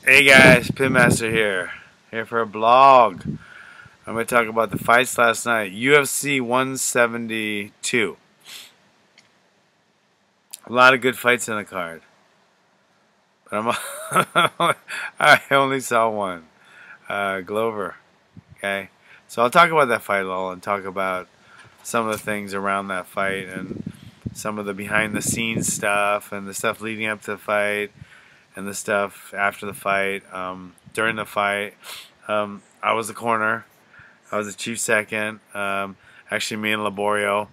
Hey guys, Pitmaster here for a blog. I'm going to talk about the fights last night. UFC 172. A lot of good fights in the card. But I only saw one. Glover. Okay? So I'll talk about that fight a little and talk about some of the things around that fight and some of the behind the scenes stuff and the stuff leading up to the fight and the stuff after the fight. During the fight, I was the corner. I was the chief second. Actually, me and Laborio,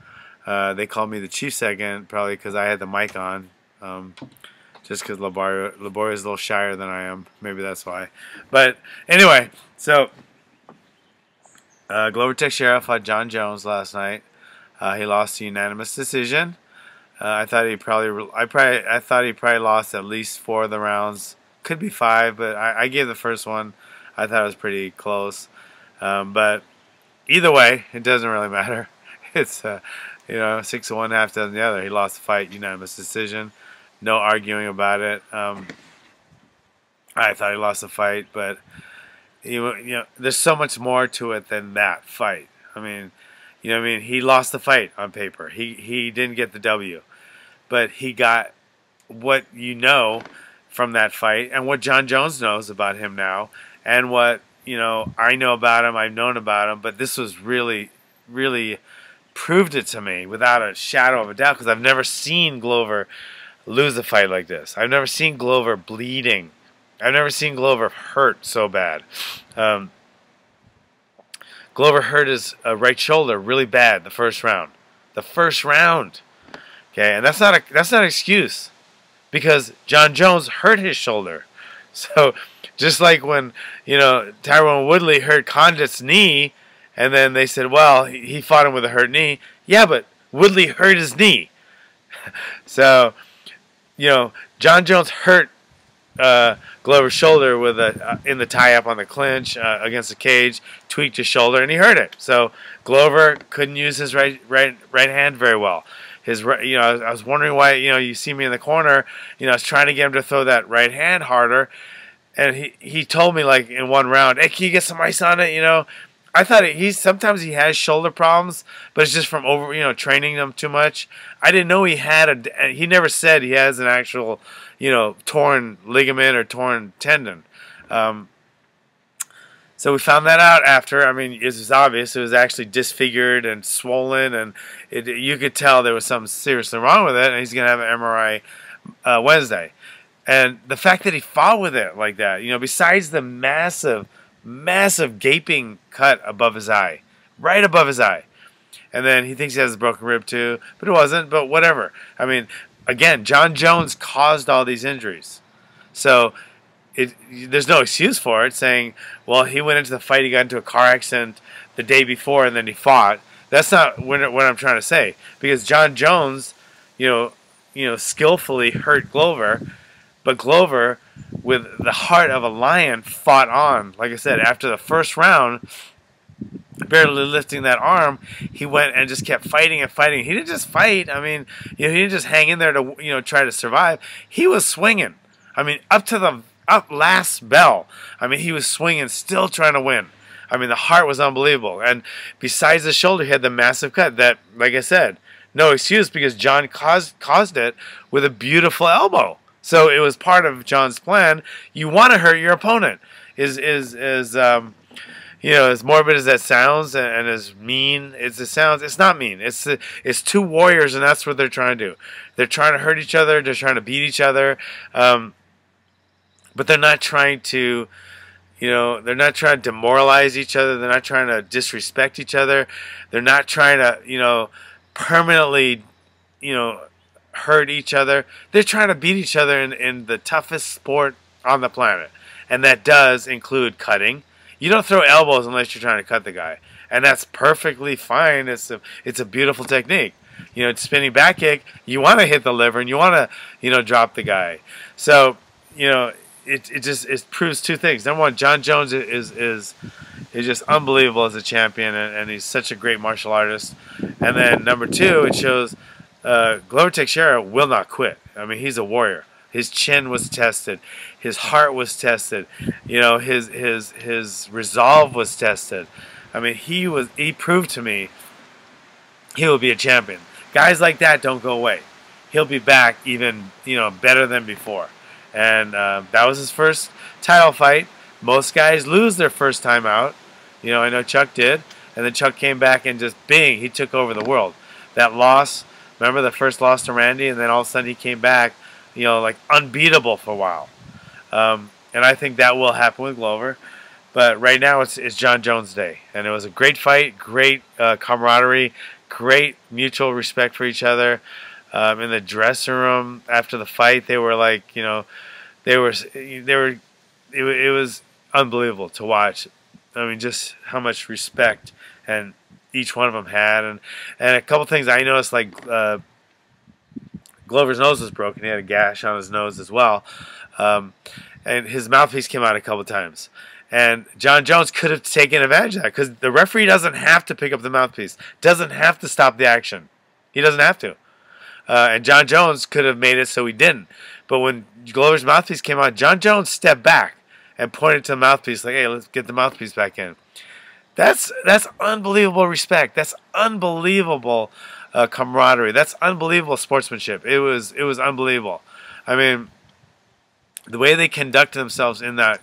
they called me the chief second probably because I had the mic on. Just because Laborio is a little shyer than I am. Maybe that's why. But anyway, so Glover Teixeira fought Jon Jones last night. He lost a unanimous decision. I thought he probably lost at least 4 of the rounds. Could be 5, but I gave the first one. I thought it was pretty close. But either way, it doesn't really matter. It's 6-1, half dozen the other. He lost the fight, unanimous decision. No arguing about it. I thought he lost the fight, but there's so much more to it than that fight. I mean, he lost the fight on paper. He didn't get the W, but he got what from that fight and what Jon Jones knows about him now, and what I know about him. I've known about him, but this was really, really proved it to me without a shadow of a doubt, because I've never seen Glover lose a fight like this. I've never seen Glover bleeding. I've never seen Glover hurt so bad. Glover hurt his right shoulder really bad the first round. The first round. Okay, and that's not an excuse, because Jon Jones hurt his shoulder. So just like when Tyron Woodley hurt Condit's knee, and then they said, well, he fought him with a hurt knee. Yeah, but Woodley hurt his knee. So Jon Jones hurt Glover's shoulder with in the tie-up on the clinch against the cage, tweaked his shoulder, and he hurt it. So Glover couldn't use his right hand very well. His I was wondering why you see me in the corner. I was trying to get him to throw that right hand harder, and he told me like in one round, "Hey, can you get some ice on it?" I thought sometimes he has shoulder problems, but it's just from training them too much. I didn't know he had he never said he has an actual torn ligament or torn tendon. So we found that out after. I mean, it was obvious. It was actually disfigured and swollen, and you could tell there was something seriously wrong with it, and he's going to have an MRI Wednesday. And the fact that he fought with it like that, besides the massive gaping cut above his eye, right above his eye. And then he thinks he has a broken rib too, but it wasn't, but whatever. I mean, again, Jon Jones caused all these injuries. So there's no excuse for it, saying, well, he went into the fight, he got into a car accident the day before, and then he fought. That's not what I'm trying to say, because Jon Jones, skillfully hurt Glover, but Glover, with the heart of a lion, fought on. Like I said, after the first round, barely lifting that arm, he went and just kept fighting and fighting. He didn't just fight. I mean, he didn't just hang in there to try to survive. He was swinging. I mean, up last bell. I mean, he was swinging, still trying to win. I mean, the heart was unbelievable. And besides the shoulder, he had the massive cut that, like I said, no excuse, because Jon caused it with a beautiful elbow. So it was part of Jon's plan. You want to hurt your opponent. As morbid as that sounds and as mean as it sounds, it's not mean. It's two warriors, and that's what they're trying to do. They're trying to hurt each other. They're trying to beat each other. But they're not trying to, they're not trying to demoralize each other. They're not trying to disrespect each other. They're not trying to, permanently, hurt each other. They're trying to beat each other in the toughest sport on the planet. And that does include cutting. You don't throw elbows unless you're trying to cut the guy. And that's perfectly fine. It's a beautiful technique. Spinning back kick, you want to hit the liver and you want to, drop the guy. So, it proves two things. Number one, Jon Jones is just unbelievable as a champion, and he's such a great martial artist. And then number two, it shows Glover Teixeira will not quit. I mean, he's a warrior. His chin was tested. His heart was tested. You know, his resolve was tested. I mean, he proved to me he will be a champion. Guys like that don't go away. He'll be back even, you know, better than before. And that was his first title fight. Most guys lose their first time out. You know, I know Chuck did. And then Chuck came back and just, bing, he took over the world. That loss, remember the first loss to Randy? And then all of a sudden he came back, you know, like unbeatable for a while. And I think that will happen with Glover. But right now it's Jon Jones' day. And it was a great fight, great camaraderie, great mutual respect for each other. In the dressing room after the fight, they were like, you know, it was unbelievable to watch. I mean, just how much respect and each one of them had, and a couple things I noticed, like Glover's nose was broken. He had a gash on his nose as well, and his mouthpiece came out a couple times. And Jon Jones could have taken advantage of that because the referee doesn't have to pick up the mouthpiece, doesn't have to stop the action. He doesn't have to. And Jon Jones could have made it so he didn't. But when Glover's mouthpiece came out, Jon Jones stepped back and pointed to the mouthpiece like, hey, let's get the mouthpiece back in. That's unbelievable respect. That's unbelievable camaraderie. That's unbelievable sportsmanship. It was unbelievable. I mean, the way they conducted themselves in that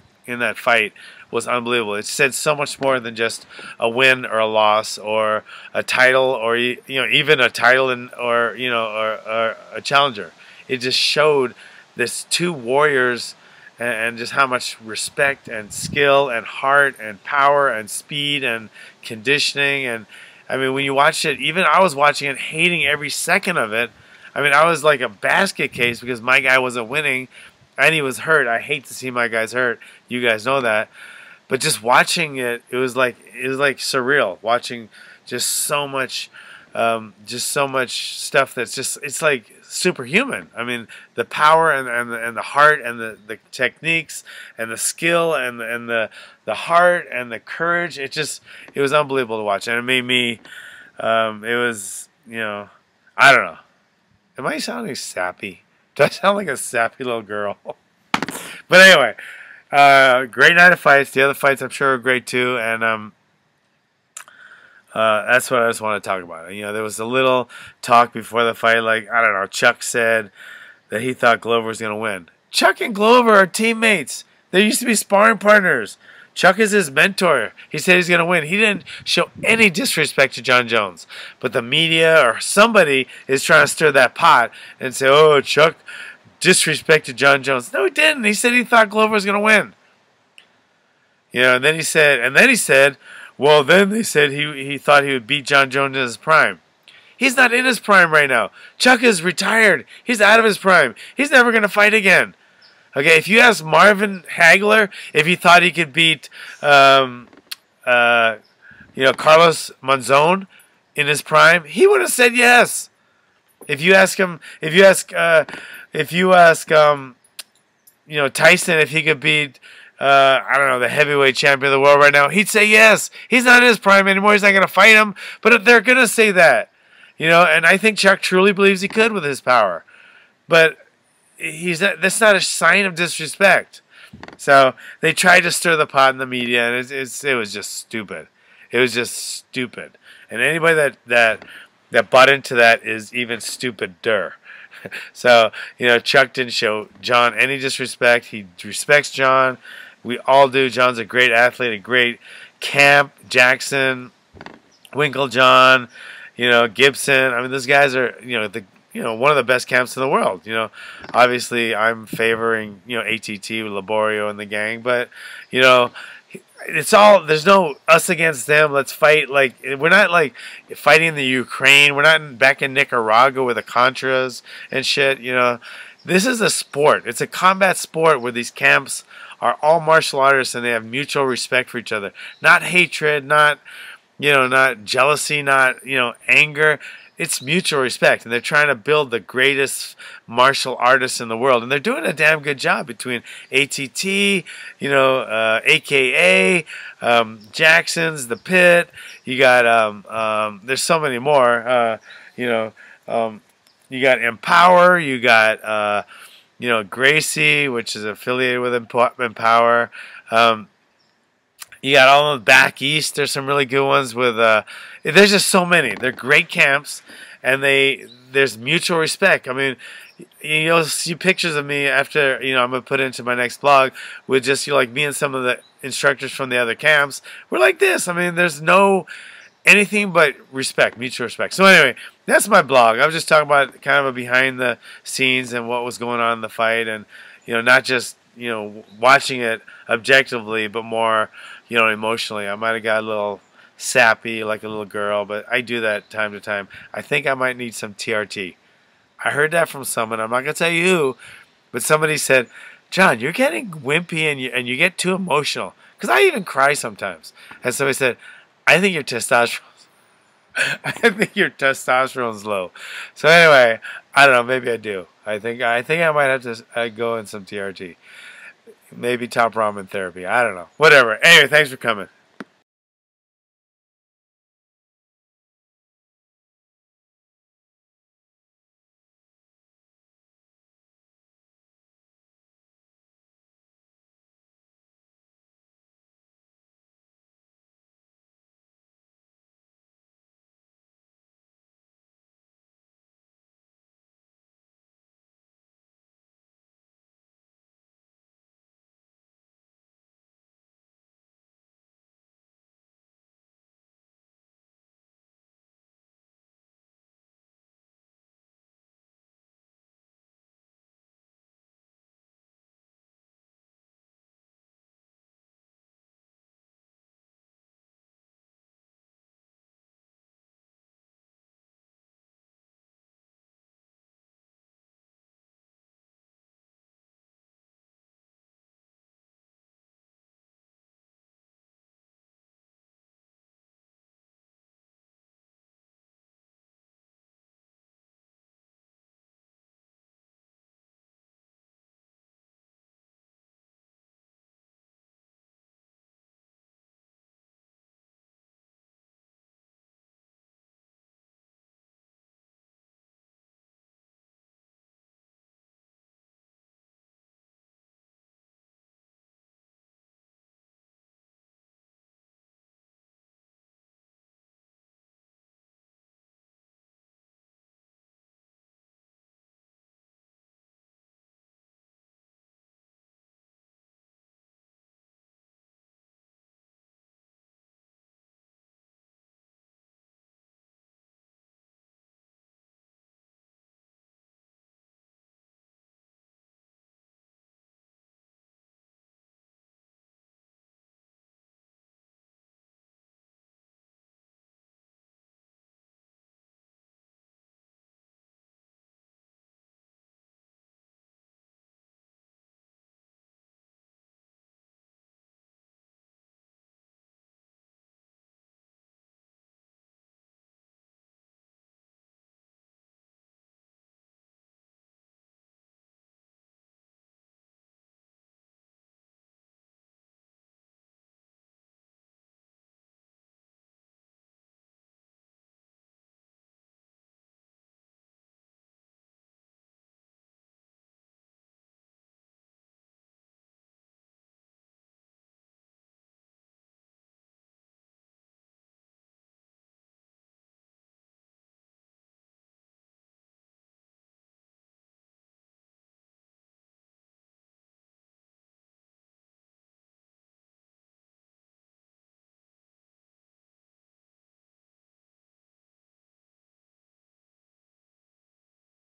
fight was unbelievable. It said so much more than just a win or a loss or a title or, you know, even a title or a challenger. It just showed this two warriors and just how much respect and skill and heart and power and speed and conditioning. And I mean, when you watch it, even I was watching it hating every second of it. I mean, I was like a basket case because my guy wasn't winning and he was hurt. I hate to see my guys hurt. You guys know that. But just watching it, it was like surreal. Watching just so much stuff that's just, it's like superhuman. I mean, the power and the heart and the techniques and the skill and the heart and the courage. It was unbelievable to watch, and it made me. It was, you know, I don't know. Am I sounding sappy? Do I sound like a sappy little girl? But anyway. Great night of fights. The other fights I'm sure are great too, and that's what I just want to talk about. You know, there was a little talk before the fight, like, I don't know, Chuck said that he thought Glover was going to win. Chuck and Glover are teammates. They used to be sparring partners. Chuck is his mentor. He said he's going to win. He didn't show any disrespect to Jon Jones, but the media or somebody is trying to stir that pot and say, oh, Chuck disrespected Jon Jones. No, he didn't. He said he thought Glover was going to win. You know, and then he said, well, then they said he thought he would beat Jon Jones in his prime. He's not in his prime right now. Chuck is retired. He's out of his prime. He's never going to fight again. Okay, if you ask Marvin Hagler if he thought he could beat, Carlos Monzon in his prime, he would have said yes. If you ask Tyson if he could beat, I don't know, the heavyweight champion of the world right now, he'd say yes. He's not in his prime anymore. He's not going to fight him. But they're going to say that, you know. And I think Chuck truly believes he could with his power. But that's not a sign of disrespect. So they tried to stir the pot in the media, and it was just stupid. It was just stupid. And anybody that bought into that is even stupider. So, you know, Chuck didn't show Jon any disrespect. He respects Jon. We all do. Jon's a great athlete, a great Camp, Jackson, Winklejohn, you know, Gibson. I mean, those guys are, one of the best camps in the world. You know, obviously I'm favoring, ATT with Laborio and the gang, but, you know, it's all, there's no us against them, let's fight. Like, we're not like fighting in the Ukraine. We're not back in Nicaragua with the Contras and shit. You know, this is a sport. It's a combat sport where these camps are all martial artists and they have mutual respect for each other. Not hatred, not jealousy, not, anger. It's mutual respect, and they're trying to build the greatest martial artists in the world, and they're doing a damn good job between ATT, AKA, Jackson's, The Pit. You got there's so many more. You got Empower. You got you know, Gracie, which is affiliated with Empower. You got all the back east. There's some really good ones with. There's just so many. They're great camps, and there's mutual respect. I mean, you'll see pictures of me after, you know, I'm gonna put it into my next blog with just, you know, like me and some of the instructors from the other camps. We're like this. I mean, there's no anything but respect, mutual respect. So anyway, that's my blog. I was just talking about kind of a behind the scenes and what was going on in the fight, and, you know, not just, you know, watching it objectively, but more, you know, emotionally. I might have got a little sappy like a little girl, but I do that time to time. I think I might need some TRT. I heard that from someone. I'm not gonna tell you who, but somebody said, "John, you're getting wimpy and you get too emotional." Because I even cry sometimes. And somebody said, "I think your testosterone, I think your testosterone's low." So anyway, I don't know. Maybe I do. I think I might have to go in some TRT. Maybe top ramen therapy. I don't know. Whatever. Anyway, thanks for coming.